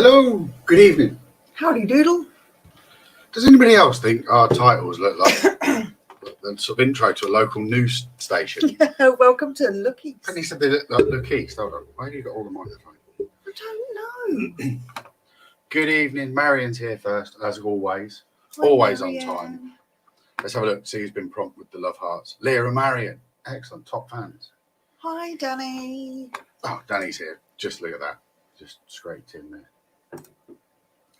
Hello, good evening. Howdy doodle. Does anybody else think our titles look like the sort of intro to a local news station? Welcome to Look East. Penny said they look like Look East. Hold on, why have you got all the microphone? I don't know. Good evening, Marion's here first, as always. Hi, Always Marianne. on time. Let's have a look, see who's been prompt with the love hearts. Leah and Marion, excellent, top fans. Hi, Danny. Oh, Danny's here. Just look at that. Just scraped in there.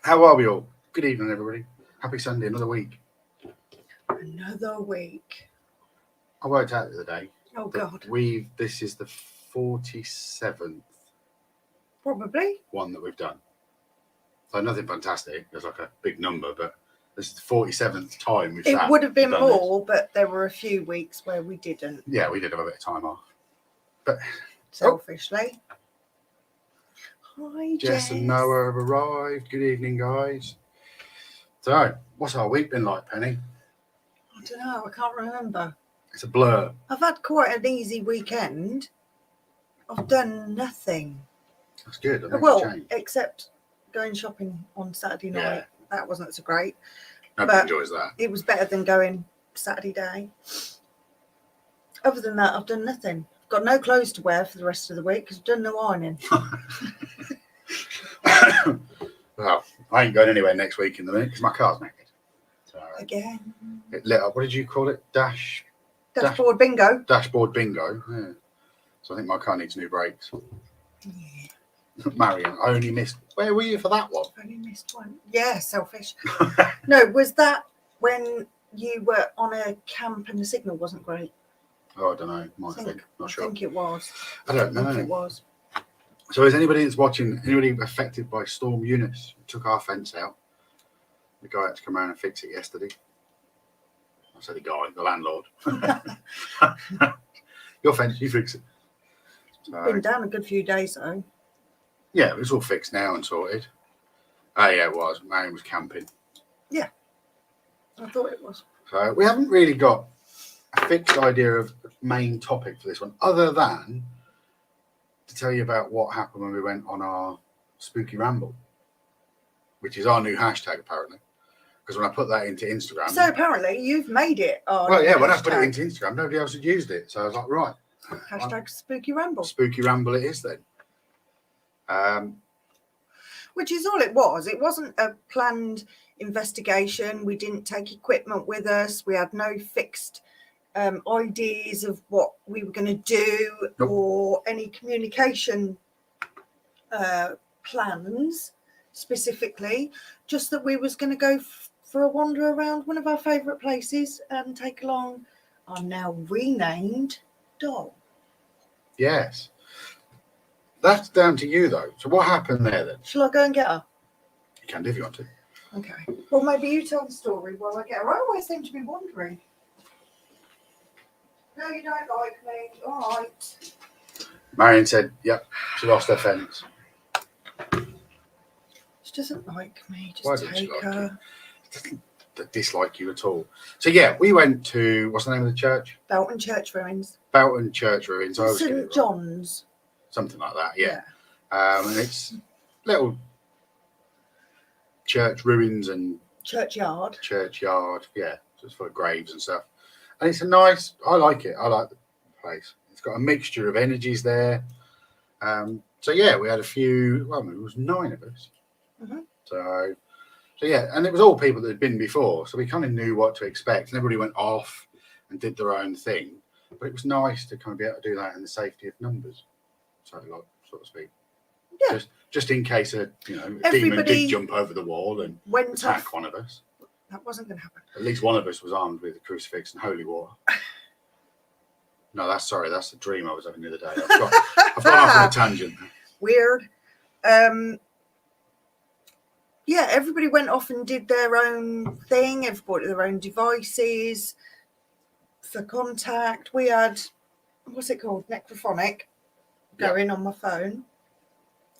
How are we all? Good evening, everybody. Happy Sunday, another week. Another week. I worked out the other day. Oh, God. This is the 47th Probably. one that we've done. So nothing fantastic. There's like a big number, but this is the 47th time we've It would have been done more, but there were a few weeks where we didn't. Yeah, we did have a bit of time off. But Selfishly. Hi, Jess and Noah have arrived. Good evening, guys. So, what's our week been like, Penny? I don't know. I can't remember. It's a blur. I've had quite an easy weekend. I've done nothing. That's good. I think Well, it's a change. except going shopping on Saturday night. Yeah. That wasn't so great. Nobody but enjoys that. It was better than going Saturday day. Other than that, I've done nothing. I've got no clothes to wear for the rest of the week because I've done no ironing. Well, I ain't going anywhere next week in the minute because my car's naked. So Again. it lit up. What did you call it? Dashboard bingo. Dashboard bingo. Yeah. So I think my car needs new brakes. Yeah. Marion, I only missed. Where were you for that one? I've only missed one. Yeah, selfish. No, was that when you were on a camp and the signal wasn't great? Oh, I don't know. Might have been. Not sure. I think it was. I don't know. I think it was. So is anybody that's watching, anybody affected by Storm Eunice? We took our fence out. The guy had to come around and fix it yesterday. I said the guy, the landlord. Your fence, you fix it. So, Been down a good few days though. yeah, it's all fixed now and sorted. Oh yeah, it was. Marion was camping. Yeah. I thought it was. So we haven't really got a fixed idea of the main topic for this one, other than to tell you about what happened when we went on our spooky ramble, which is our new hashtag apparently. Because when I put that into Instagram, So apparently you've made it. well, yeah, when I put it into Instagram, nobody else had used it, so I was like, right, Hashtag spooky ramble. spooky ramble it is then. Which is all it was. It wasn't a planned investigation. We didn't take equipment with us. We had no fixed ideas of what we were going to do. Nope. Or any communication plans specifically. Just that we was going to go for a wander around one of our favourite places and take along our now renamed dog. Yes. That's down to you though. So what happened there then? Shall I go and get her? You can do if you want to. Okay. Well, maybe you tell the story while I get her. I always seem to be wandering. No, you don't like me. All right. Marion said, yep, she lost her fence. She doesn't like me. Why Just doesn't she take like her. Doesn't dislike you at all. So yeah, we went to, what's the name of the church? Belton Church Ruins. Belton Church Ruins. I always get it St wrong. John's. Something like that, yeah. And it's little church ruins and Churchyard. churchyard, yeah, just for graves and stuff. And it's a nice, I like it. I like the place. It's got a mixture of energies there. So yeah, we had a few, well, it was 9 of us. Mm-hmm. So yeah, and it was all people that had been before. So we kind of knew what to expect. And everybody went off and did their own thing. But it was nice to kind of be able to do that in the safety of numbers. So like, so to speak. Yeah. Just in case a demon did jump over the wall and attack one of us. That wasn't going to happen. At least one of us was armed with a crucifix and holy water. No, that's a dream I was having the other day. I've gone off on a tangent. Weird. Yeah, everybody went off and did their own thing. Everybody their own devices for contact. We had, what's it called? Necrophonic going on my phone.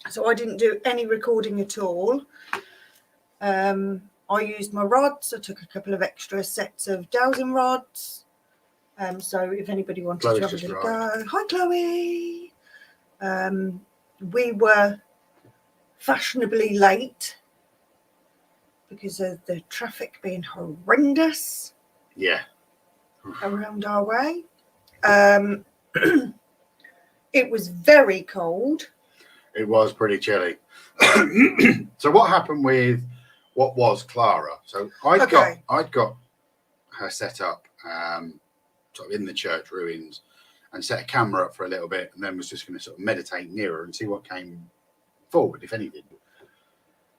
So I didn't do any recording at all. I used my rods. I took a couple of extra sets of dowsing rods. So if anybody wanted Chloe's to have a just little arrived. go. Hi, Chloe. We were fashionably late because of the traffic being horrendous Yeah. around our way. It was very cold. It was pretty chilly. So what happened with what was Clara? So I'd got her set up sort of in the church ruins and set a camera up for a little bit, and then was just going to sort of meditate near her and see what came forward, if anything.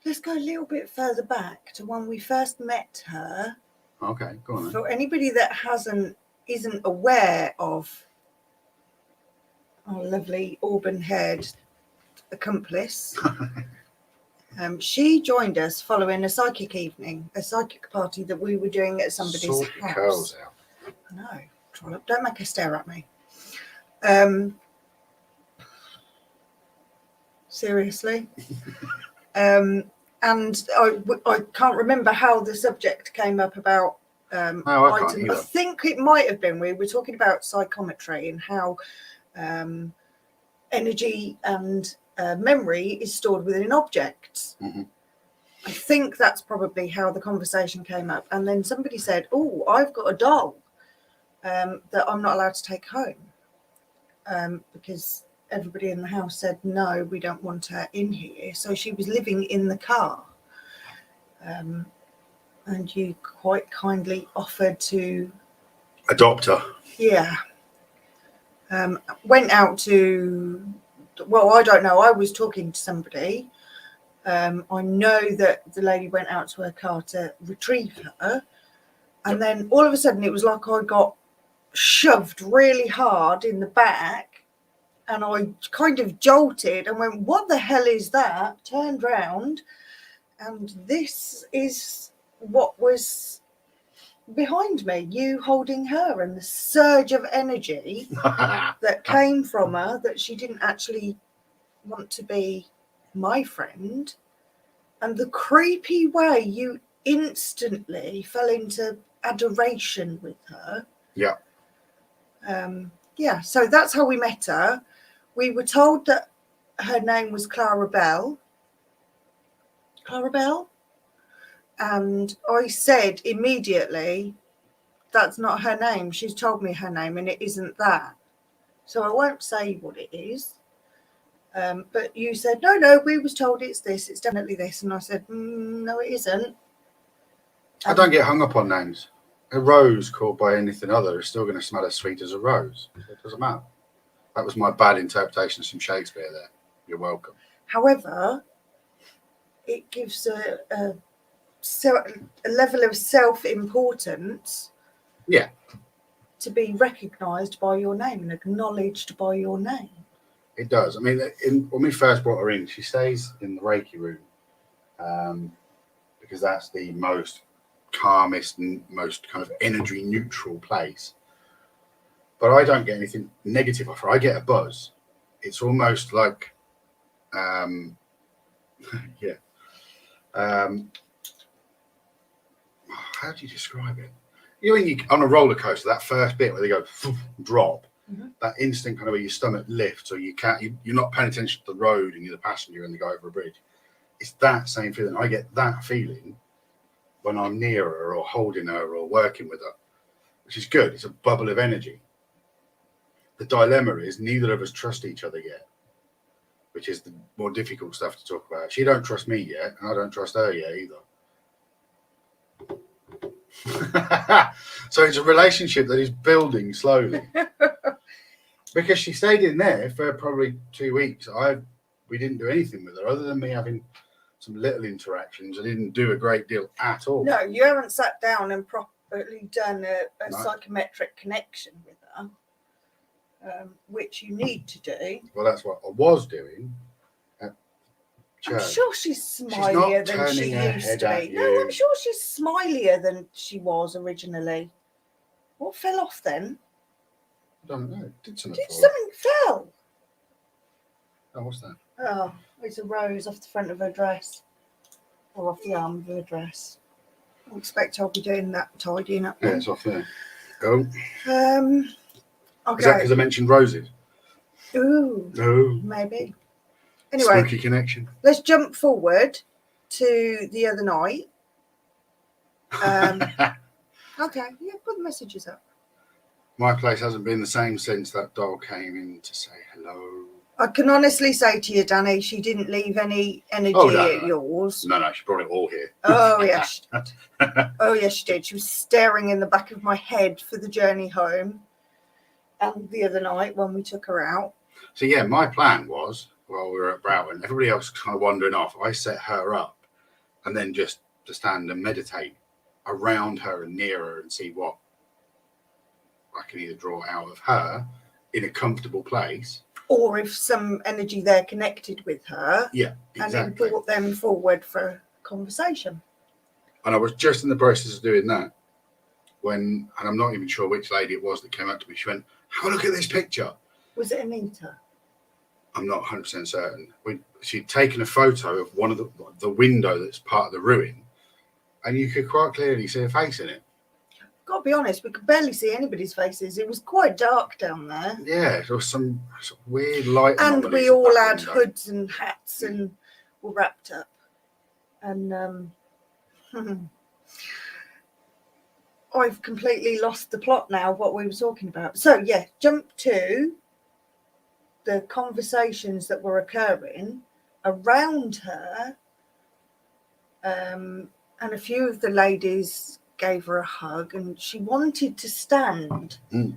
Let's go a little bit further back to when we first met her. Okay, go on then. For anybody that isn't aware of our lovely auburn-haired accomplice, she joined us following a psychic evening, a psychic party that we were doing at somebody's Sort your house. curls out. I know. Trollop, don't make her stare at me. Seriously. And I can't remember how the subject came up about I think it might have been we were talking about psychometry and how energy and memory is stored within objects. Mm-hmm. I think that's probably how the conversation came up. And then somebody said, "Oh, I've got a doll that I'm not allowed to take home because everybody in the house said, no, we don't want her in here." So she was living in the car. And you quite kindly offered to adopt her. Yeah. Went out to, well, I don't know. I was talking to somebody. I know that the lady went out to her car to retrieve her. And then all of a sudden it was like I got shoved really hard in the back and I kind of jolted and went, "What the hell is that?" Turned round, and this is what was behind me, you holding her, and the surge of energy that came from her, that she didn't actually want to be my friend, and the creepy way you instantly fell into adoration with her. Yeah. So that's how we met her. We were told that her name was Clara Bell. And I said immediately, "That's not her name. She's told me her name and it isn't that." So I won't say what it is. But you said, no, we was told it's this. It's definitely this. And I said, no, it isn't. I don't get hung up on names. A rose called by anything other is still going to smell as sweet as a rose. It doesn't matter. That was my bad interpretation of some Shakespeare there. You're welcome. However, it gives a level of self-importance. Yeah. To be recognised by your name and acknowledged by your name. It does. I mean, when we first brought her in, she stays in the Reiki room because that's the most calmest and most kind of energy neutral place. But I don't get anything negative off her. I get a buzz. It's almost like, how do you describe it? You know, when you on a roller coaster, that first bit where they go drop, that instant kind of where your stomach lifts, or you're not paying attention to the road and you're the passenger and they go over a bridge. It's that same feeling. I get that feeling when I'm near her or holding her or working with her, which is good. It's a bubble of energy. The dilemma is neither of us trust each other yet, which is the more difficult stuff to talk about. She don't trust me yet, and I don't trust her yet either. So it's a relationship that is building slowly. Because she stayed in there for probably 2 weeks. We didn't do anything with her other than me having some little interactions. I didn't do a great deal at all. No, you haven't sat down and properly done a psychometric connection with her, which you need to do. Well, that's what I was doing at church. I'm sure she's smilier than she used to be. No, I'm sure she's smilier than she was originally. What fell off then? I don't know. Did something fell? Oh, what's that? Oh, it's a rose off the front of her dress. Or off the arm of her dress. I expect I'll be doing that tidying up. Yeah, it's off there. Oh. Okay. Is that because I mentioned roses? Ooh. No. Maybe. Anyway, Spooky connection. let's jump forward to the other night. Okay, yeah, put the messages up. My place hasn't been the same since that doll came in to say hello. I can honestly say to you, Danny, she didn't leave any energy at yours. No, she brought it all here. Oh, yes, she did. Oh, yes, she did. She was staring in the back of my head for the journey home. And the other night when we took her out. So, yeah, my plan was, while we were at Broughton, everybody else kind of wandering off, I set her up and then just to stand and meditate around her and near her and see what I can either draw out of her in a comfortable place. Or if some energy there connected with her. Yeah, exactly. And then brought them forward for conversation. And I was just in the process of doing that when, and I'm not even sure which lady it was that came up to me. She went, have a look at this picture. Was it Anita? I'm not 100% certain. She'd taken a photo of one of the window that's part of the ruin, and you could quite clearly see a face in it. Got to be honest, we could barely see anybody's faces. It was quite dark down there. Yeah, there was some weird light. And we all had hoods and hats and were wrapped up. And I've completely lost the plot now of what we were talking about. So, yeah, jump to the conversations that were occurring around her. And a few of the ladies gave her a hug and she wanted to stand. And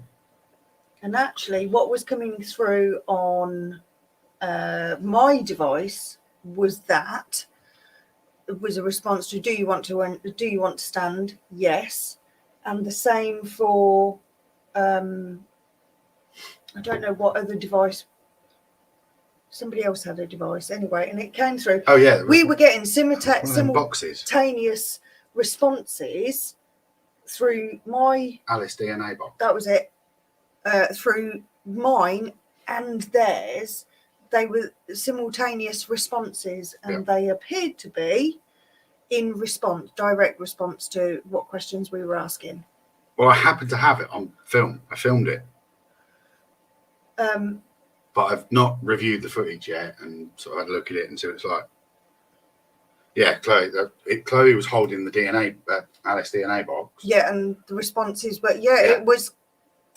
actually what was coming through on my device was that it was a response to do you want to stand? Yes. And the same for I don't know what other device. Somebody else had a device anyway, and it came through. Oh yeah, we were getting simultaneous responses through my Alice DNA box. That was it. Through mine and theirs, they were simultaneous responses, and they appeared to be in response, direct response to what questions we were asking. Well, I happened to have it on film. I filmed it. But I've not reviewed the footage yet, and so I had a look at it and see what it's like. Yeah, Chloe was holding the DNA, Alice DNA box. Yeah, and the responses, but it was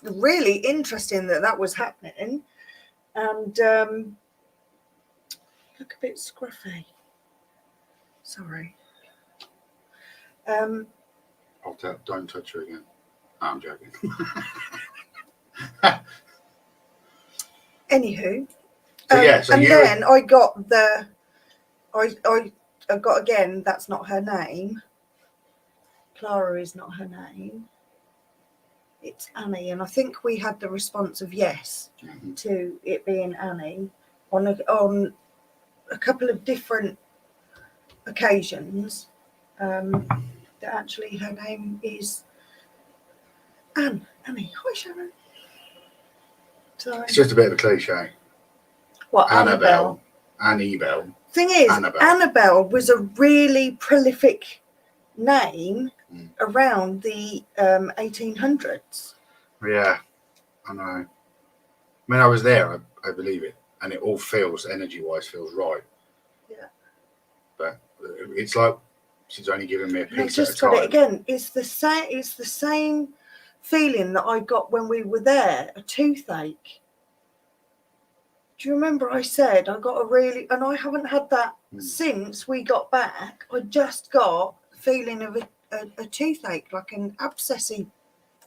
really interesting that was happening. And look a bit scruffy. Sorry. Don't touch her again. No, I'm joking. Anywho, so then I got I got again. That's not her name. Clara is not her name. It's Annie, and I think we had the response of yes to it being Annie on a couple of different occasions. That actually her name is Annie. Hi, Sharon. Sorry. It's just a bit of a cliche. What, Annabelle? Annabelle. Thing is, Annabelle was a really prolific name around the 1800s. Yeah, I know. I mean, I was there. I believe it, and it all feels energy-wise feels right. Yeah. But it's like she's only giving me a piece. I just got it again. It's the same. It's the same feeling that I got when we were there. A toothache. Do you remember I said I got and I haven't had that since we got back. I just got the feeling of a toothache, like an abscessy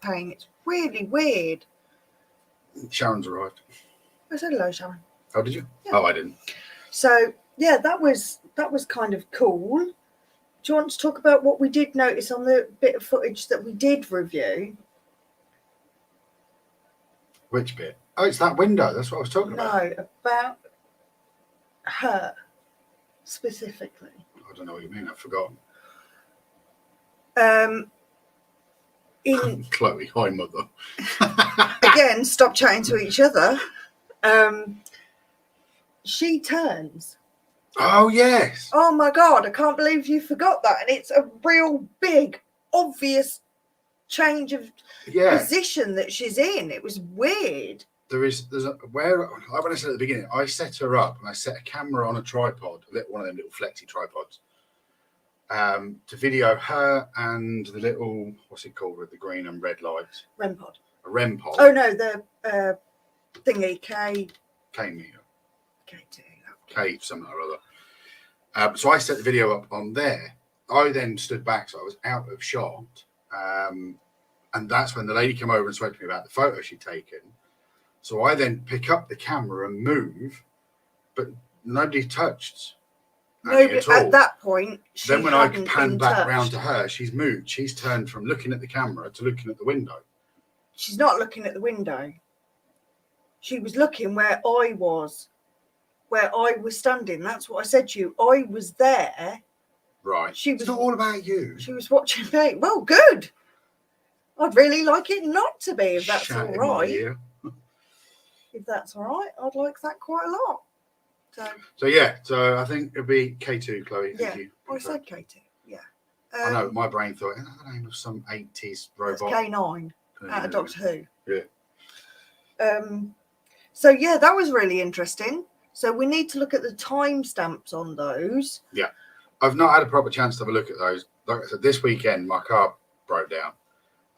pain. It's really weird. Sharon's arrived. I said hello, Sharon. Oh, did you? Yeah. Oh, I didn't. So yeah, that was kind of cool. Do you want to talk about what we did notice on the bit of footage that we did review? Which bit? Oh, it's that window. That's what I was talking about. No, about her specifically. I don't know what you mean. I've forgotten. Chloe, hi, mother. Again, stop chatting to each other. She turns. Oh, yes. Oh, my God. I can't believe you forgot that. And it's a real big, obvious change of position that she's in. It was weird. there's a where, like when I said at the beginning, I set her up and I set a camera on a tripod, one of them little flexi tripods, to video her and the little, what's it called with the green and red lights? REM pod. A REM pod. Oh no, the thingy K meter. K2. K something or other. So I set the video up on there. I then stood back, so I was out of shot. And that's when the lady came over and spoke to me about the photo she'd taken. So I then pick up the camera and move, but nobody touched. Nobody at that point. Then when I pan back round to her, she's moved. She's turned from looking at the camera to looking at the window. She's not looking at the window. She was looking where I was standing. That's what I said to you. I was there. Right. It's not all about you. She was watching me. Well, good. I'd really like it not to be, if that's all right. If that's all right, I'd like that quite a lot. So I think it'd be K2, Chloe. Yeah, I said K2. Yeah. I know. My brain thought, isn't that the name of some 80s robot? K9 out of Doctor Who. Yeah. So yeah, that was really interesting. So we need to look at the timestamps on those. Yeah. I've not had a proper chance to have a look at those. Like I said, this weekend my car broke down,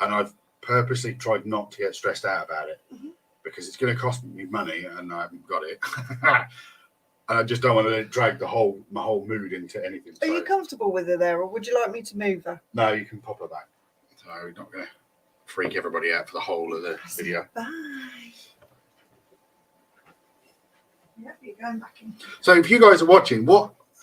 and I've purposely tried not to get stressed out about it because it's going to cost me money, and I haven't got it. And I just don't want to drag my whole mood into anything. Are you comfortable with her there, or would you like me to move her? No, you can pop her back. So we're not going to freak everybody out for the whole of the video. Bye. Yep, you're going back in. So if you guys are watching,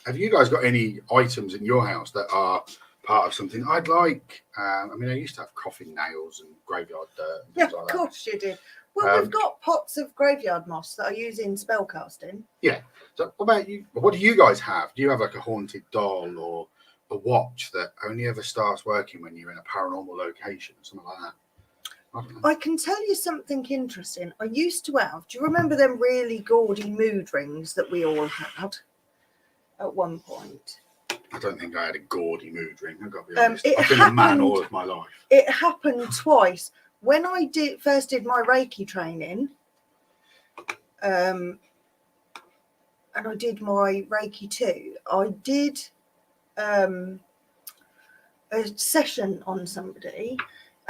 have you guys got any items in your house that are part of something I'd like? I used to have coffin nails and graveyard dirt and things like that. Of course you did. Well, we've got pots of graveyard moss that I use in spell casting. Yeah. So what about you? What do you guys have? Do you have like a haunted doll or a watch that only ever starts working when you're in a paranormal location or something like that? I don't know. I can tell you something interesting. I used to have, do you remember them really gaudy mood rings that we all had at one point? I don't think I had a gaudy mood ring. I've got to be honest. I've been a man all of my life. It happened twice. When I first did my Reiki training, and I did my Reiki too, I did a session on somebody,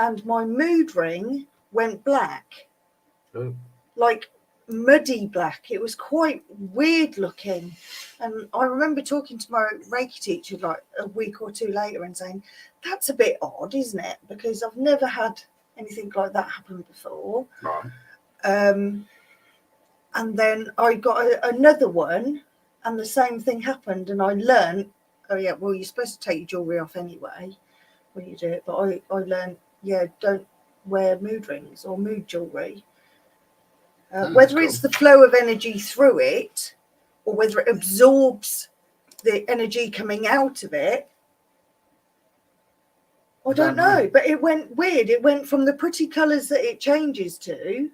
and my mood ring went black. Oh. Like muddy black. It was quite weird looking. And I remember talking to my Reiki teacher like a week or two later and saying, that's a bit odd, isn't it? Because I've never had anything like that happen before. Right. And then I got another one and the same thing happened, and I learned, oh yeah, well, you're supposed to take your jewellery off anyway when you do it, but I learned, yeah, don't wear mood rings or mood jewellery. Whether it's the flow of energy through it or whether it absorbs the energy coming out of it, I don't know. But it went weird. It went from the pretty colours that it changes to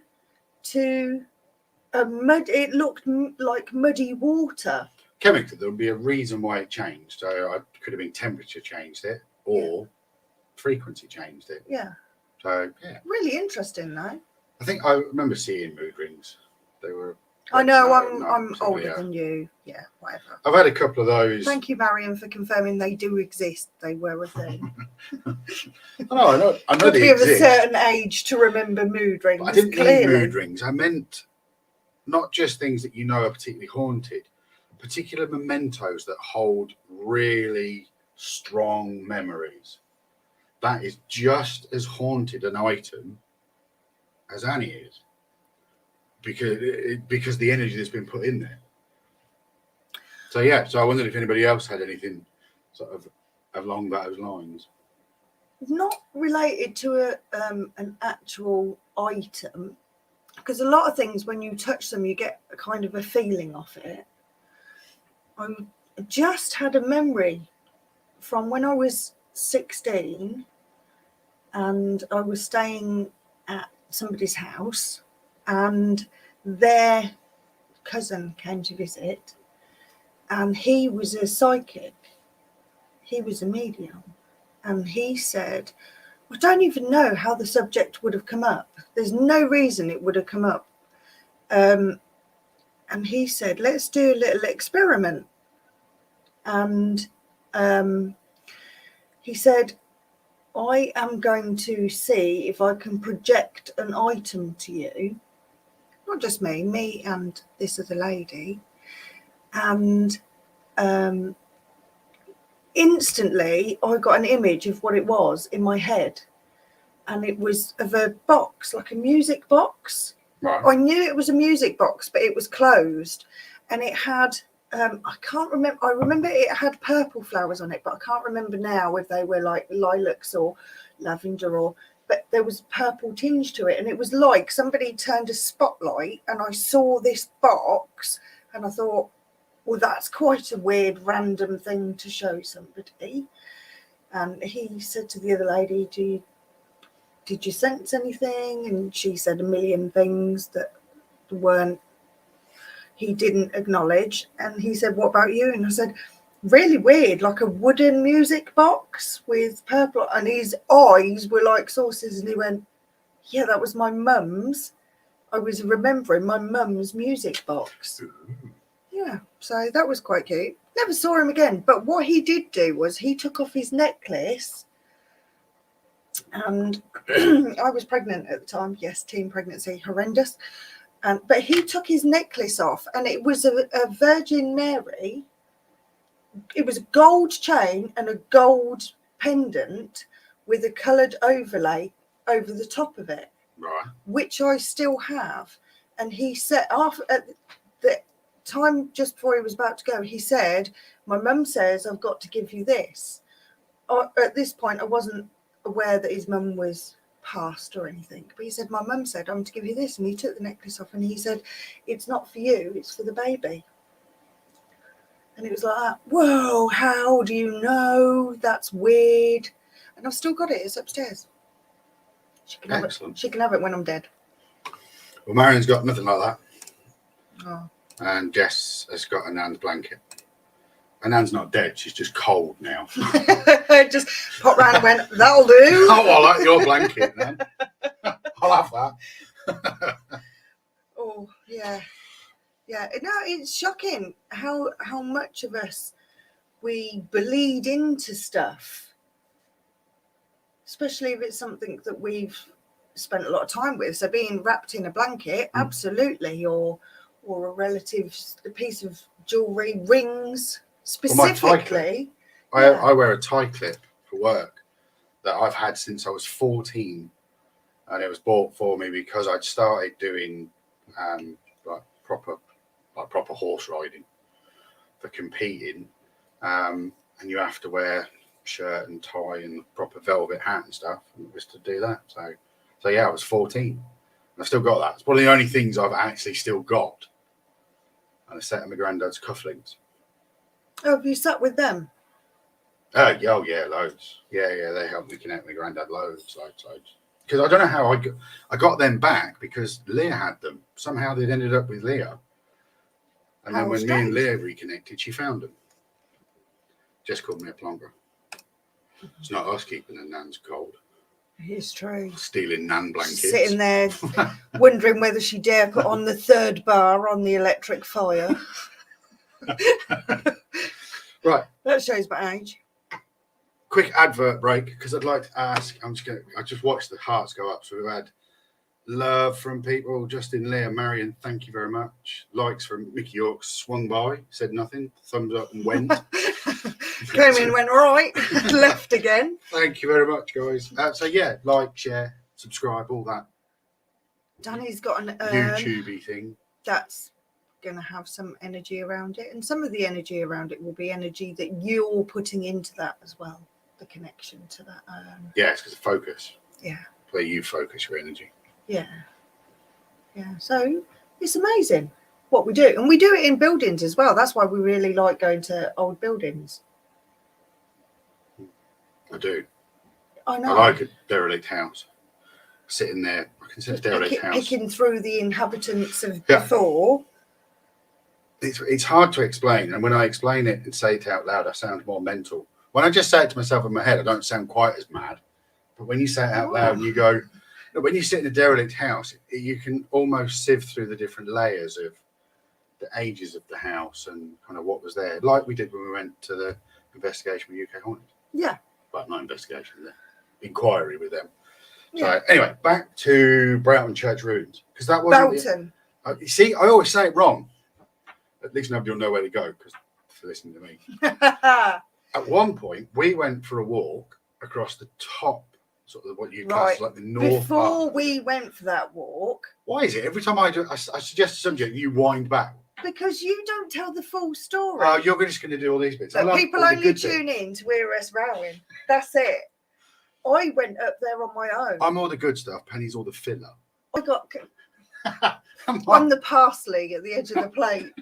a mud. It looked like muddy water. Chemically, there would be a reason why it changed. So I could have been temperature changed it or frequency changed it. Yeah. So yeah. Really interesting though. I think I remember seeing mood rings. They were. I know I'm older than you. Yeah, whatever. I've had a couple of those. Thank you, Marion, for confirming they do exist. They were a thing. I know they exist. Of a certain age to remember mood rings. But I didn't mean mood rings. I meant not just things that you know are particularly haunted, particular mementos that hold really strong memories. That is just as haunted an item as Annie is. Because the energy that's been put in there. So yeah, so I wondered if anybody else had anything sort of along those lines. Not related to an actual item, because a lot of things when you touch them, you get a kind of a feeling of it. I just had a memory from when I was 16, and I was staying at somebody's house. And their cousin came to visit, and he was a psychic. He was a medium. And he said, I don't even know how the subject would have come up. There's no reason it would have come up. And he said, let's do a little experiment. And he said, I am going to see if I can project an item to you. Not just me and this other lady. And instantly I got an image of what it was in my head. And it was of a box, like a music box. Right. I knew it was a music box, but it was closed. And it had, I can't remember, I remember it had purple flowers on it, but I can't remember now if they were like lilacs or lavender but there was purple tinge to it. And it was like somebody turned a spotlight and I saw this box and I thought, well, that's quite a weird random thing to show somebody. And he said to the other lady, did you sense anything? And she said a million things that he didn't acknowledge. And he said, what about you? And I said, really weird, like a wooden music box with purple, and his eyes were like saucers. And he went, yeah, that was my mum's. I was remembering my mum's music box. Yeah, so that was quite cute. Never saw him again. But what he did do was he took off his necklace. And I was pregnant at the time. Yes, teen pregnancy, horrendous. But he took his necklace off, and it was a Virgin Mary. It was a gold chain and a gold pendant with a coloured overlay over the top of it, Right. which I still have. And he said, after at the time just before he was about to go, he said, my mum says I've got to give you this. At this point, I wasn't aware that his mum was passed or anything, but he said, my mum said I'm to give you this. And he took the necklace off and he said, it's not for you, it's for the baby. And it was like, whoa, how do you know? That's weird. And I've still got it. It's upstairs. She can have it. She can have it when I'm dead. Well, Marion's got nothing like that. Oh. And Jess has got a Nan's blanket. And Nan's not dead. She's just cold now. Just popped round and went, that'll do. Oh, I like your blanket, Nan. I'll have that. Oh, yeah. Yeah, no, it's shocking how much of us we bleed into stuff, especially if it's something that we've spent a lot of time with. So being wrapped in a blanket, absolutely, or a relative's a piece of jewellery, rings specifically. Well, I wear a tie clip for work that I've had since I was 14, and it was bought for me because I'd started doing proper horse riding for competing, and you have to wear shirt and tie and proper velvet hat and stuff, and it was to do that. So yeah, I was 14 and I've still got that. It's one of the only things I've actually still got, and a set of my granddad's cufflinks. Oh, have you sat with them? Yeah, loads. Yeah, they helped me connect with my granddad loads. Because I don't know how I got them back, because Leah had them. Somehow they'd ended up with Leah. And then when me and Leah reconnected, she found them. Just called me a plonker. It's not us keeping the Nan's cold. It's true. Stealing Nan blankets. Sitting there wondering whether she dare put on the third bar on the electric fire. Right. That shows my age. Quick advert break, because I'd like to ask, I just watched the hearts go up. So we've had love from people. Justin, Leah, Marion, thank you very much. Likes from Mickey York, swung by, said nothing, thumbs up and went. Came in, went right, left again. Thank you very much, guys. So yeah, like, share, subscribe, all that. Danny's got an YouTubey thing. That's going to have some energy around it, and some of the energy around it will be energy that you're putting into that as well. The connection to that. Yeah, it's because of focus. Yeah. Where you focus your energy. Yeah. So it's amazing what we do, and we do it in buildings as well. That's why we really like going to old buildings. I do. I know. I like a derelict house. Sitting there, I can sit at a derelict house. Picking through the inhabitants of before. It's hard to explain, and when I explain it and say it out loud, I sound more mental. When I just say it to myself in my head, I don't sound quite as mad. But when you say it out loud and you go, When you sit in a derelict house, you can almost sieve through the different layers of the ages of the house and kind of what was there, like we did when we went to the investigation with UK Haunted. Yeah. But not investigation, the inquiry with them. Yeah. So anyway, back to Broughton Church ruins, because that wasn't. Belton. You see, I always say it wrong. At least nobody will know where to go because for listening to me. At one point, we went for a walk across the top, sort of what you class as like the north. Before we went for that walk. Why is it every time I suggest a subject, you wind back? Because you don't tell the full story. Oh, you're just going to do all these bits. So people only tune in to hear us rowing. That's it. I went up there on my own. I'm all the good stuff. Penny's all the filler. I got. I'm the parsley at the edge of the plate.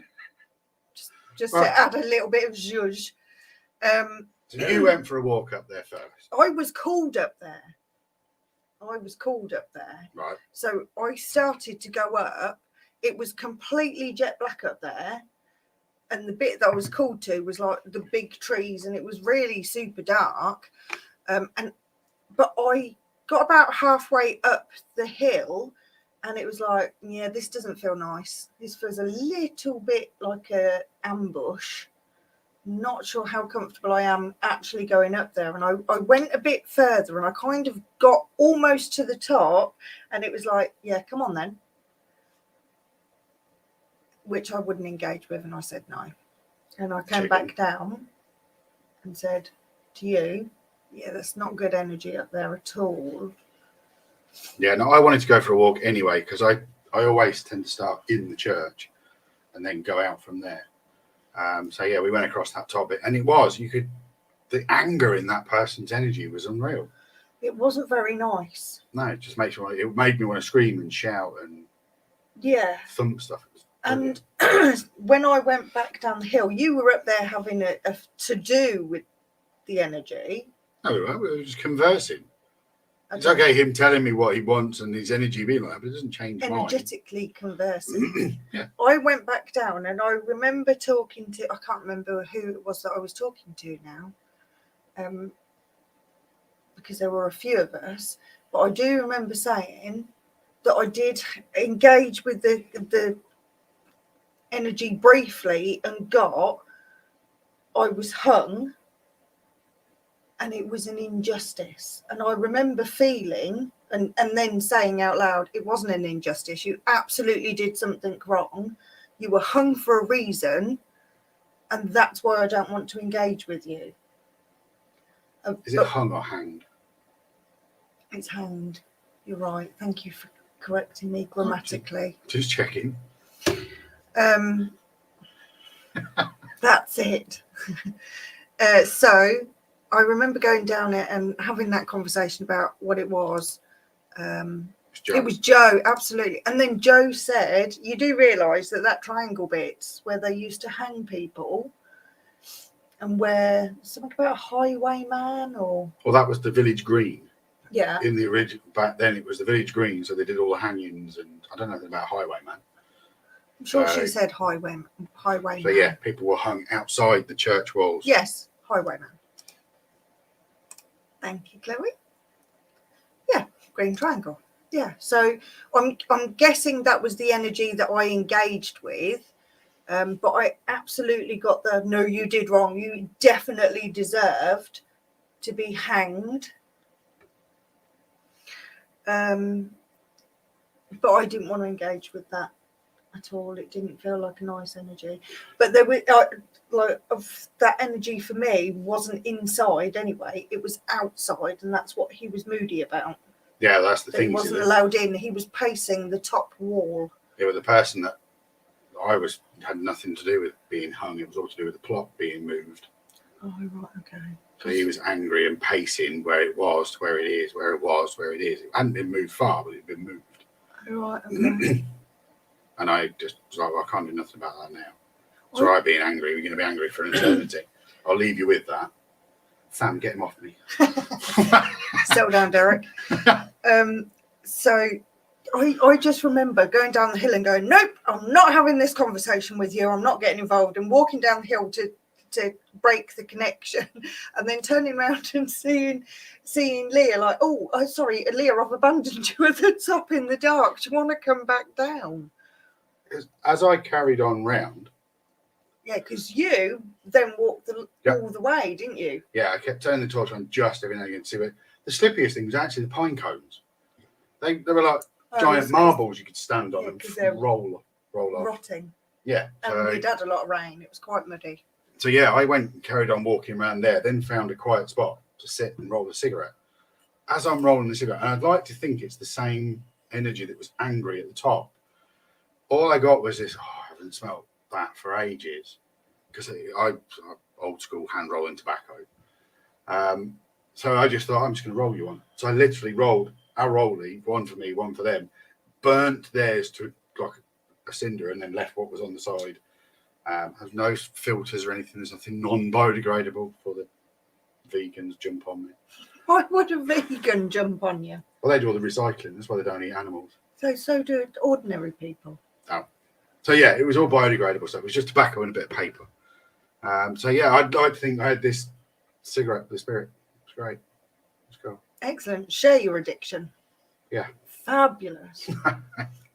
Just right. To add a little bit of zhuzh. So you went for a walk up there first. I was called up there. Right. So I started to go up. It was completely jet black up there. And the bit that I was called to was like the big trees, and it was really super dark. But I got about halfway up the hill, and it was like, yeah, this doesn't feel nice. This feels a little bit like a ambush. Not sure how comfortable I am actually going up there. And I went a bit further, and I kind of got almost to the top, and it was like, yeah, come on then. Which I wouldn't engage with, and I said no. And I came back down and said to you, yeah, that's not good energy up there at all. Yeah, no, I wanted to go for a walk anyway, because I always tend to start in the church and then go out from there. So yeah, we went across that top bit, and the anger in that person's energy was unreal. It wasn't very nice. No, it just it made me want to scream and shout and thump stuff. And when I went back down the hill, you were up there having a to do with the energy. No, we were just conversing. It's okay, him telling me what he wants and his energy being like that, but it doesn't change mine. Energetically conversing. Yeah. I went back down, and I remember talking to, I can't remember who it was that I was talking to now, because there were a few of us, but I do remember saying that I did engage with the energy briefly and I was hung. And it was an injustice. And I remember feeling and then saying out loud, it wasn't an injustice. You absolutely did something wrong. You were hung for a reason. And that's why I don't want to engage with you. Is it hung or hanged? It's hanged. You're right. Thank you for correcting me grammatically. Just checking. That's it. So I remember going down it and having that conversation about what it was. It was Joe, absolutely. And then Joe said, you do realise that triangle bit where they used to hang people, and where something about a highwayman or... Well, that was the village green. Yeah. In the original, back then it was the village green, so they did all the hangings, and I don't know anything about highwayman. I'm sure she said highwayman. So yeah, people were hung outside the church walls. Yes, highwayman. Thank you, Chloe. Yeah, green triangle. Yeah, so I'm guessing that was the energy that I engaged with, but I absolutely got the, no, you did wrong. You definitely deserved to be hanged. But I didn't want to engage with that at all. It didn't feel like a nice energy. But there were that energy for me wasn't inside anyway. It was outside, and that's what he was moody about. Yeah, that's the thing. He wasn't allowed in. He was pacing the top wall. Yeah, but the person that had nothing to do with being hung. It was all to do with the plot being moved. Oh, right, okay. So he was angry and pacing where it was to where it is, where it was, where it is. It hadn't been moved far, but it had been moved. Oh, right, okay. And I just was like, well, I can't do nothing about that now. It's all right being angry. We're going to be angry for an eternity. I'll leave you with that. Sam, get him off me. Settle down, Derek. So I just remember going down the hill and going, nope, I'm not having this conversation with you. I'm not getting involved, and walking down the hill to to break the connection, and then turning around and seeing Leah like, oh, sorry, Leah, I've abandoned you at the top in the dark. Do you want to come back down? As I carried on round. Yeah, because you then walked all the way, didn't you? Yeah, I kept turning the torch on just every now and again to see it. The slippiest thing was actually the pine cones. They were like giant marbles you could stand on and roll off. Rotting. Yeah. And we'd had a lot of rain. It was quite muddy. So yeah, I went and carried on walking around there, then found a quiet spot to sit and roll a cigarette. As I'm rolling the cigarette, and I'd like to think it's the same energy that was angry at the top. All I got was this, I haven't smelled that for ages, because I old school hand rolling tobacco. So I just thought, I'm just going to roll you one. So I literally rolled our rollie, one for me, one for them, burnt theirs to like a cinder, and then left what was on the side. Has no filters or anything. There's nothing non-biodegradable for the vegans jump on me. Why would a vegan jump on you? Well, they do all the recycling. That's why they don't eat animals. So do ordinary people. Oh. So yeah, it was all biodegradable stuff. It was just tobacco and a bit of paper. So yeah, I'd like to think I had this cigarette for the spirit. It's great. Let's go. Excellent. Share your addiction. Yeah. Fabulous.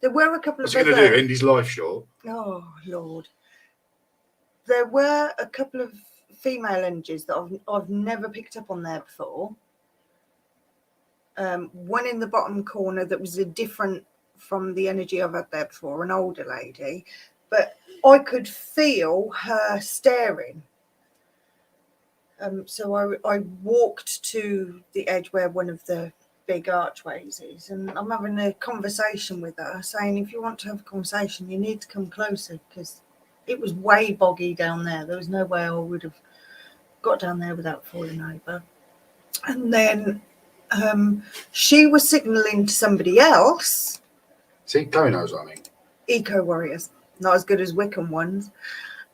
There were a couple What's of he going to do? End his life short? Oh, Lord. There were a couple of female energies that I've never picked up on there before. One in the bottom corner that was different from the energy I've had there before, an older lady, but I could feel her staring. So I walked to the edge where one of the big archways is, and I'm having a conversation with her, saying, if you want to have a conversation, you need to come closer, because it was way boggy down there. There was no way I would have got down there without falling over. And then she was signalling to somebody else. See, Chloe knows what I mean. Eco warriors, not as good as Wiccan ones.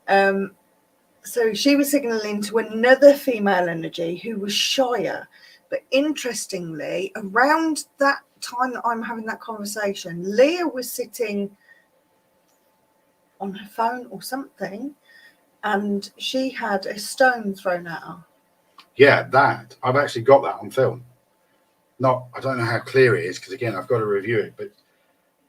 So she was signalling to another female energy who was shyer. But interestingly, around that time that I'm having that conversation, Leah was sitting on her phone or something, and she had a stone thrown at her. Yeah, that. I've actually got that on film. I don't know how clear it is, because again, I've got to review it, but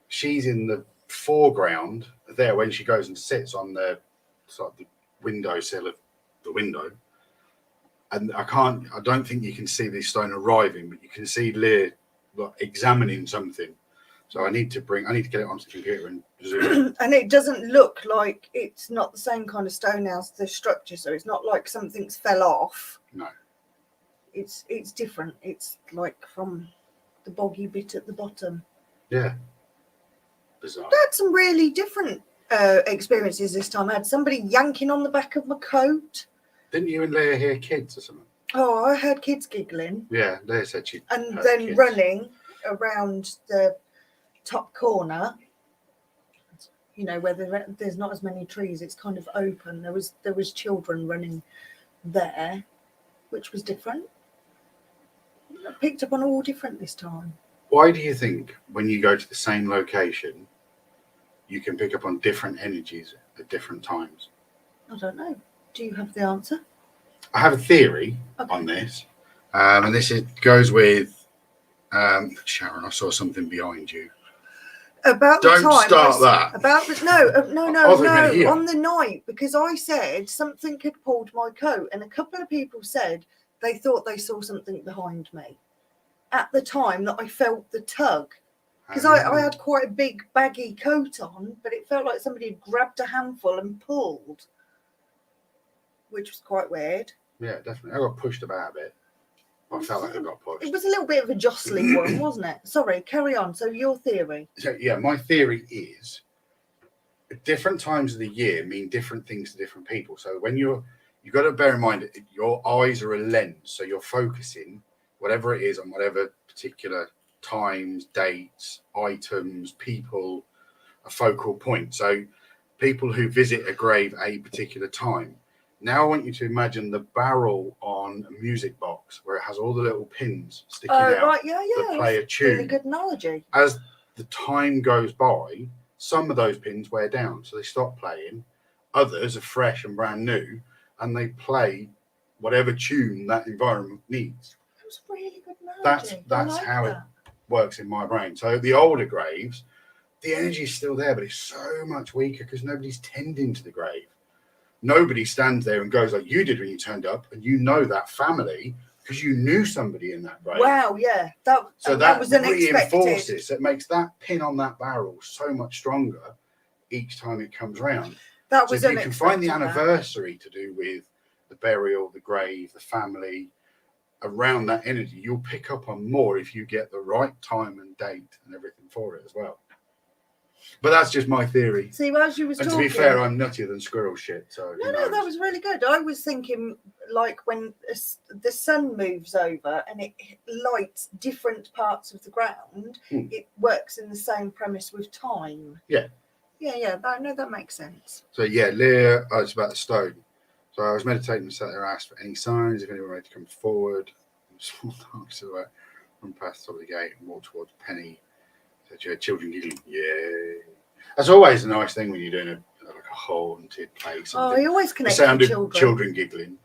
she's in the foreground there when she goes and sits on the sort of the windowsill of the window. And I don't think you can see this stone arriving, but you can see Leah examining something. So I need to get it onto the computer and zoom. And it doesn't look like, it's not the same kind of stone as the structure. So it's not like something's fell off. No. It's different. It's like from the boggy bit at the bottom. Yeah. Bizarre. I had some really different experiences this time. I had somebody yanking on the back of my coat. Didn't you and Leah hear kids or something? Oh, I heard kids giggling. Yeah, Leah said she and then kids running around the top corner. You know, where there's not as many trees, it's kind of open. There was children running there, which was different. I picked up on all different this time. Why do you think when you go to the same location, you can pick up on different energies at different times? I don't know. Do you have the answer? I have a theory on this, and goes with Sharon. I saw something behind you. About the Don't time. start that. About the no. On the night, because I said something had pulled my coat, and a couple of people said they thought they saw something behind me. At the time that I felt the tug, because I had quite a big baggy coat on, but it felt like somebody had grabbed a handful and pulled, which was quite weird. Yeah, definitely. I got pushed about a bit. I felt like I got pushed. It was a little bit of a jostling one, wasn't it? Sorry, carry on. So your theory. So yeah, my theory is different times of the year mean different things to different people. So when you've got to bear in mind that your eyes are a lens, so you're focusing whatever it is on whatever particular times, dates, items, people, a focal point. So people who visit a grave at a particular time. Now I want you to imagine the barrel on a music box where it has all the little pins sticking out right, yeah. that play a tune. Really good analogy. As the time goes by, some of those pins wear down, so they stop playing. Others are fresh and brand new, and they play whatever tune that environment needs. That was really good analogy. That's how it works in my brain. So the older graves, the energy is still there, but it's so much weaker because nobody's tending to the grave. Nobody stands there and goes like you did when you turned up, and you know that family because you knew somebody in that grave. Wow, yeah. That was reinforces. It makes that pin on that barrel so much stronger each time it comes round. That was so if you can find the anniversary to do with the burial, the grave, the family, around that energy, you'll pick up on more if you get the right time and date and everything for it as well. But that's just my theory. See, as you was and talking, to be fair, I'm nuttier than squirrel shit. So no, that was really good. I was thinking like when the sun moves over and it lights different parts of the ground, it works in the same premise with time. Yeah. Yeah. That makes sense. So yeah, Leah, it's about the stone. So I was meditating and sat there, asked for any signs, if anyone wanted to come forward. Small dogs run past the top of the gate and walk towards Penny. Said, you had children giggling. Yeah. That's always a nice thing when you're doing a haunted place. Oh, he always connects with children giggling.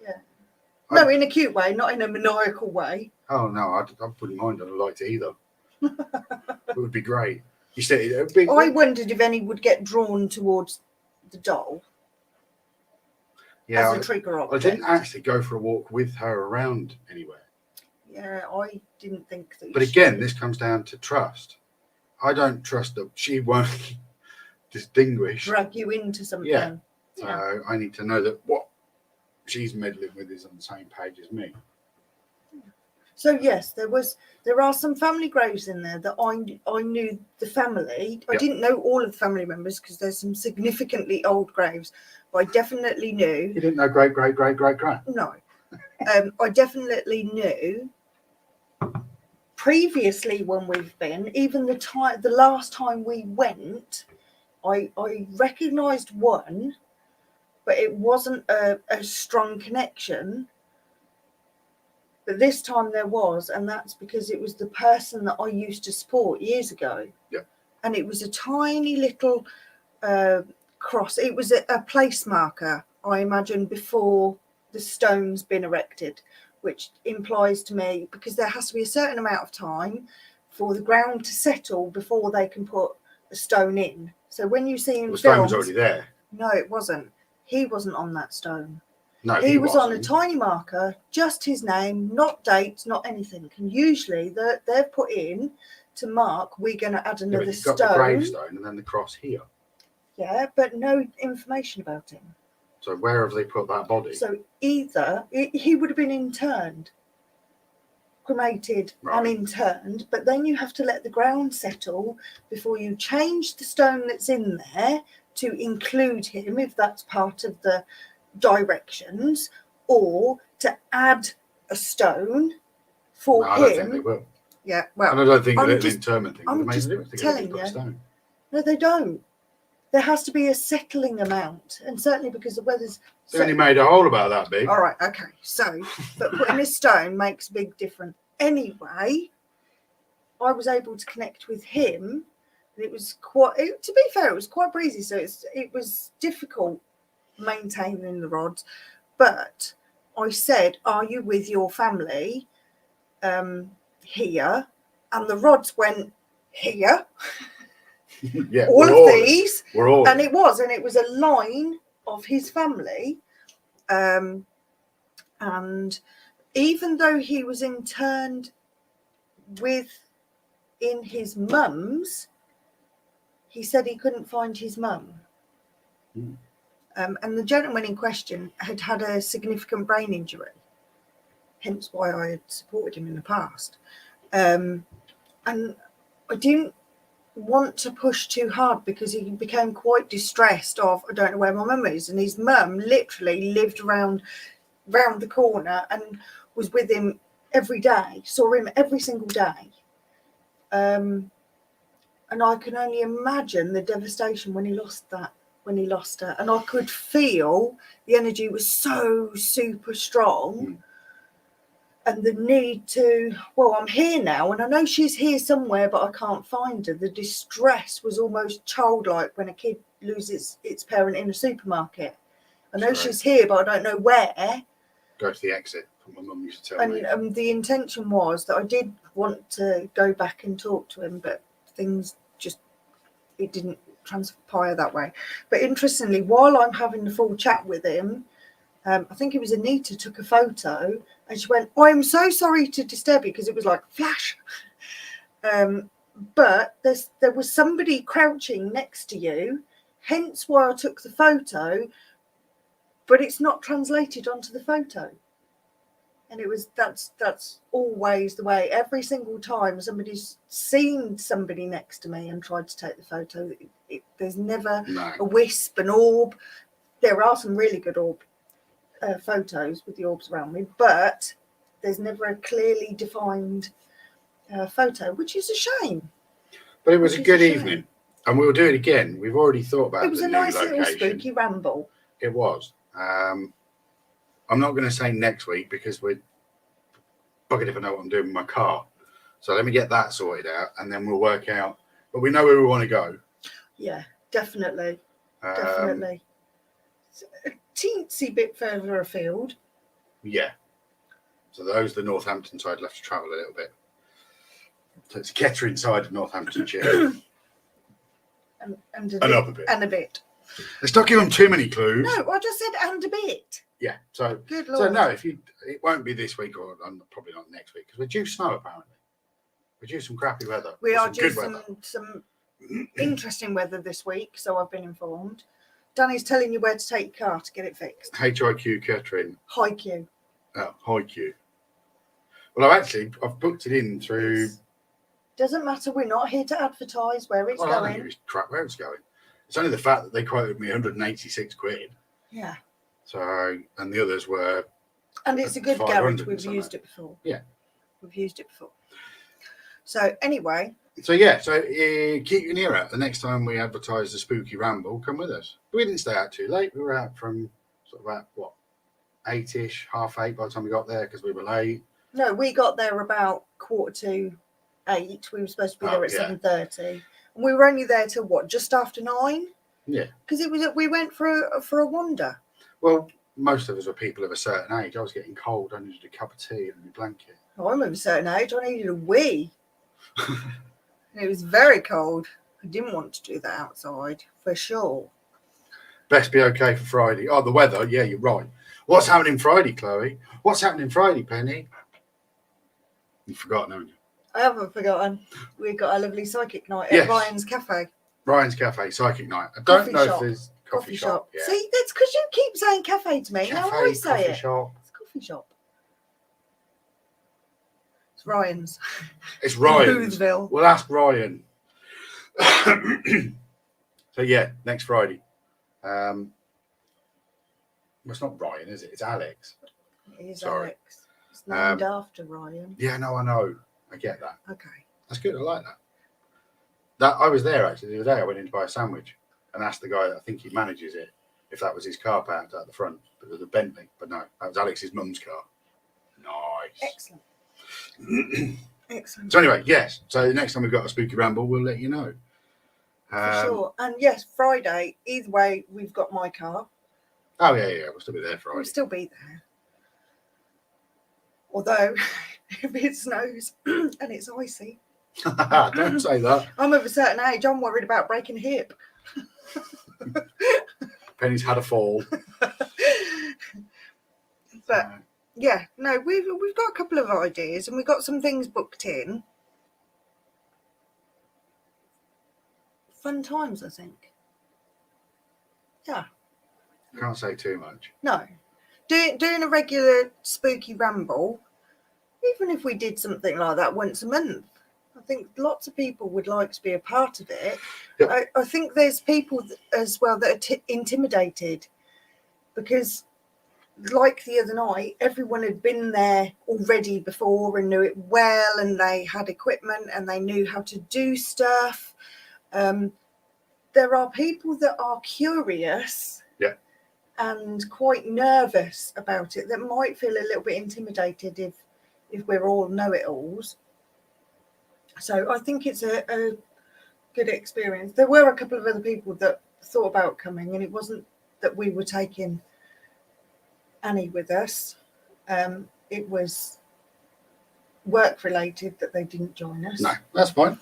Yeah. No, in a cute way, not in a maniacal way. Oh, no, I wouldn't mind. I'd like to either. It would be great. You said I wondered if any would get drawn towards the doll. Yeah, as a trigger object. I didn't actually go for a walk with her around anywhere. Yeah, I didn't think that. But again, this comes down to trust. I don't trust that she won't distinguish. Drag you into something. Yeah. So I need to know that what she's meddling with is on the same page as me. So yes, there are some family graves in there that I knew the family. I didn't know all of the family members because there's some significantly old graves, but I definitely knew. You didn't know great? No. I definitely knew previously when we've been, even the last time we went, I recognised one, but it wasn't a strong connection. But this time there was, and that's because it was the person that I used to support years ago. Yeah. And it was a tiny little cross. It was a place marker, I imagine, before the stone's been erected, which implies to me, because there has to be a certain amount of time for the ground to settle before they can put the stone in. So when you see him, the stone was already there. No, it wasn't. He wasn't on that stone. No, he was on a tiny marker, just his name, not dates, not anything. And usually they've put in to mark, we're going to add another stone. Got the gravestone and then the cross here. Yeah, but no information about him. So where have they put that body? So either he would have been interned, cremated and interned, but then you have to let the ground settle before you change the stone that's in there to include him, if that's part of the directions, or to add a stone for him. I don't think they will. Yeah, well, and I don't think the interment thing. I'm just telling you. No, they don't. There has to be a settling amount, and certainly because the weather's. They only made a hole about that big. All right, okay. So, but putting a stone makes a big difference. Anyway, I was able to connect with him, and it was to be fair, it was quite breezy. So it was difficult maintaining the rods, but I said, "Are you with your family here?" And the rods went here. Yeah, all of these, and it was a line of his family, and even though he was interned in his mum's, he said he couldn't find his mum. And the gentleman in question had a significant brain injury, hence why I had supported him in the past. And I didn't want to push too hard because he became quite distressed of, I don't know where my mum is. And his mum literally lived around the corner and was with him every day, saw him every single day. And I can only imagine the devastation when he lost her. And I could feel the energy was so super strong. And the need to, I'm here now, and I know she's here somewhere, but I can't find her. The distress was almost childlike when a kid loses its parent in a supermarket. I know Right. she's here, but I don't know where. Go to the exit. My mum used to tell me. And the intention was that I did want to go back and talk to him, but things just, it didn't transpire that way. But interestingly, while I'm having the full chat with him, I think it was Anita took a photo and she went, "Oh, I'm so sorry to disturb you," because it was like flash. But there was somebody crouching next to you, hence why I took the photo, but it's not translated onto the photo. And it was that's always the way. Every single time somebody's seen somebody next to me and tried to take the photo, there's never a wisp, an orb. There are some really good orb photos with the orbs around me, but there's never a clearly defined photo, which is a shame. But it was a good evening, and we'll do it again. We've already thought about it. It was a nice little spooky ramble. It was. I'm not going to say next week because we're buggered if I know what I'm doing with my car. So let me get that sorted out, and then we'll work out. But we know where we want to go. Yeah, definitely. Definitely. A teensy bit further afield. Yeah. So those the Northampton side will have to travel a little bit. So it's Kettering side of Northamptonshire. and up a bit. And a bit. Let's not give them too many clues. No, I just said and a bit. Yeah. So good Lord. So no, it won't be this week or probably not next week because we're due snow apparently. We're due some crappy weather. We are due some interesting weather this week, so I've been informed. Danny's telling you where to take your car to get it fixed. HIQ Kettering. High Q. Oh, High Q. Well, I've booked it in through. Doesn't matter. We're not here to advertise where it's going. I don't give a crap where it's going. It's only the fact that they quoted me 186 quid. Yeah. So, and the others were. And it's a good garage. We've used it before. Yeah. We've used it before. So anyway. So yeah, keep your ear out. The next time we advertise the Spooky Ramble, come with us. We didn't stay out too late. We were out from sort of about 8ish, 7:30 by the time we got there because we were late. No, we got there about 7:45. We were supposed to be there at 7:30, and we were only there till just after 9. Yeah, because we went for a wander. Well, most of us were people of a certain age. I was getting cold. I needed a cup of tea and a blanket. Oh, I'm of a certain age. I needed a wee. And it was very cold. I didn't want to do that outside for sure. Best be okay for Friday. Oh, the weather. Yeah, you're right. What's happening Friday, Chloe? What's happening Friday, Penny? You've forgotten, haven't you? I haven't forgotten. We've got a lovely psychic night at Ryan's Cafe. Ryan's Cafe, psychic night. I don't know if there's coffee shop. Yeah. See, that's because you keep saying cafe to me. Cafe, now I say coffee it. Shop. It's coffee shop. It's Ryan's. It's Ryan's. Boothville. We'll ask Ryan. So yeah, next Friday. Well, it's not Ryan, is it? It's Alex. It is Sorry. Alex. It's named after Ryan. Yeah, no, I know. I get that. Okay. That's good. I like that. I was there actually the other day. I went in to buy a sandwich and asked the guy that I think he manages it if that was his car parked at the front. But it was a Bentley. But no, that was Alex's mum's car. Nice. Excellent. Excellent. So anyway, yes. So the next time we've got a spooky ramble, we'll let you know. For sure. And yes, Friday, either way, we've got my car. Oh, yeah. We'll still be there Friday. We'll still be there. Although, if it snows and it's icy. Don't say that. I'm of a certain age. I'm worried about breaking a hip. Penny's had a fall. But yeah, no, we've got a couple of ideas and we've got some things booked in. Fun times, I think. Yeah. Can't say too much. No. Doing a regular spooky ramble, even if we did something like that once a month, I think lots of people would like to be a part of it. Yep. I think there's people as well that are intimidated because, like the other night, everyone had been there already before and knew it well, and they had equipment and they knew how to do stuff. There are people that are curious and quite nervous about it that might feel a little bit intimidated if we're all know-it-alls. So I think it's a good experience. There were a couple of other people that thought about coming, and it wasn't that we were taking Annie with us. It was work related that they didn't join us. No, that's fine.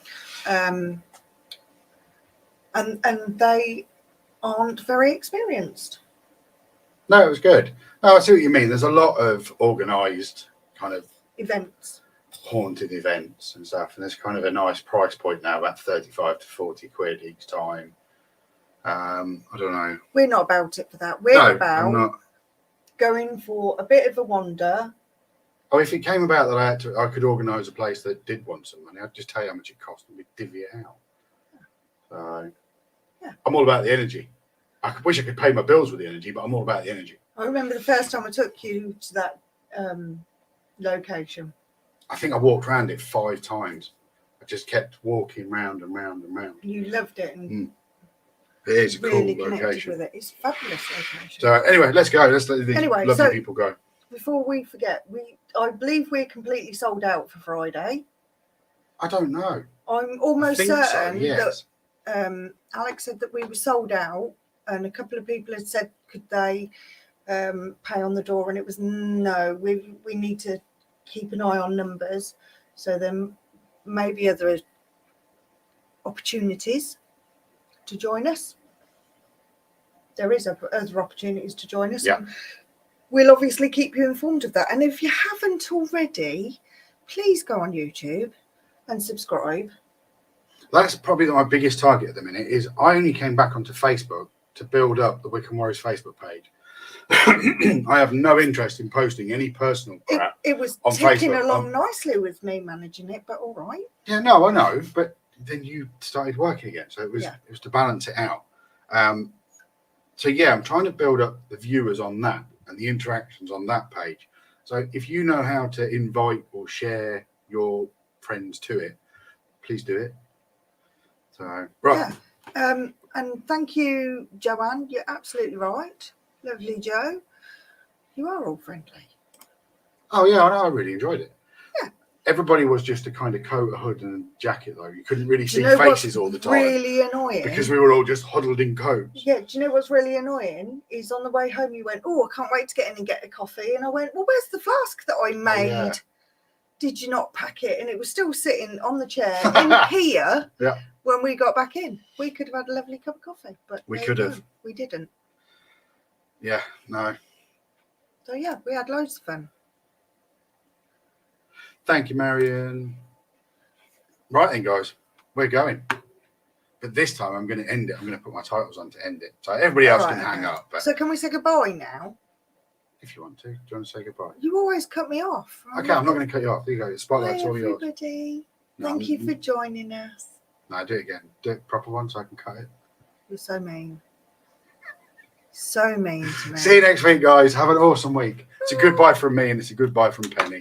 And they aren't very experienced. No, it was good. No, I see what you mean. There's a lot of organised kind of Events. haunted events and stuff, and there's kind of a nice price point now, about 35 to 40 quid each time. I don't know. We're not about it for that. We're I'm about not. going for a bit of a wander. Oh, if it came about that I could organise a place that did want some money, I'd just tell you how much it cost and we'd divvy it out. So, yeah. I'm all about the energy. I wish I could pay my bills with the energy, but I'm all about the energy. I remember the first time I took you to that location. I think I walked around it 5 times. I just kept walking round and round and round. You loved it and it is a really cool connected location. with it. It's a fabulous location. So anyway, let's go. Let's let these lovely people go. Before we forget, I believe we're completely sold out for Friday. I don't know. I'm almost certain yes. that Alex said that we were sold out, and a couple of people had said could they pay on the door, and it was no. We need to keep an eye on numbers, so then maybe other opportunities to join us. There is other opportunities to join us. Yeah. We'll obviously keep you informed of that. And if you haven't already, please go on YouTube and subscribe. That's probably my biggest target at the minute. Is I only came back onto Facebook to build up the Wiccan Warriors Facebook page. I have no interest in posting any personal crap. It was on ticking Facebook. along nicely with me managing it, but all right. Yeah, no, I know, but then you started working again, so it was to balance it out. So yeah, I'm trying to build up the viewers on that and the interactions on that page. So if you know how to invite or share your friends to it, please do it. So right. Yeah. And thank you, Joanne. You're absolutely right. Lovely Joe. You are all friendly. Oh yeah, I know. I really enjoyed it. Yeah. Everybody was just a kind of coat, a hood, and a jacket though. You couldn't really see faces all the time. Really annoying. Because we were all just huddled in coats. Yeah. Do you know what's really annoying? Is on the way home you went, "Oh, I can't wait to get in and get a coffee." And I went, "Well, where's the flask that I made? Yeah. Did you not pack it?" And it was still sitting on the chair in here. Yeah. When we got back in, we could have had a lovely cup of coffee, but we could have. We didn't. Yeah, no. So yeah, we had loads of fun. Thank you, Marion. Right then, guys, we're going. But this time I'm going to end it. I'm going to put my titles on to end it. So everybody else can hang up. But so can we say goodbye now? If you want to. Do you want to say goodbye? You always cut me off. Okay, I'm not going to cut you off. There you go. The spotlight's all yours. Everybody. Thank you for joining us. No, do it again. Do it proper one so I can cut it. You're so mean. So mean to me. See you next week, guys. Have an awesome week. It's a goodbye from me and it's a goodbye from Penny.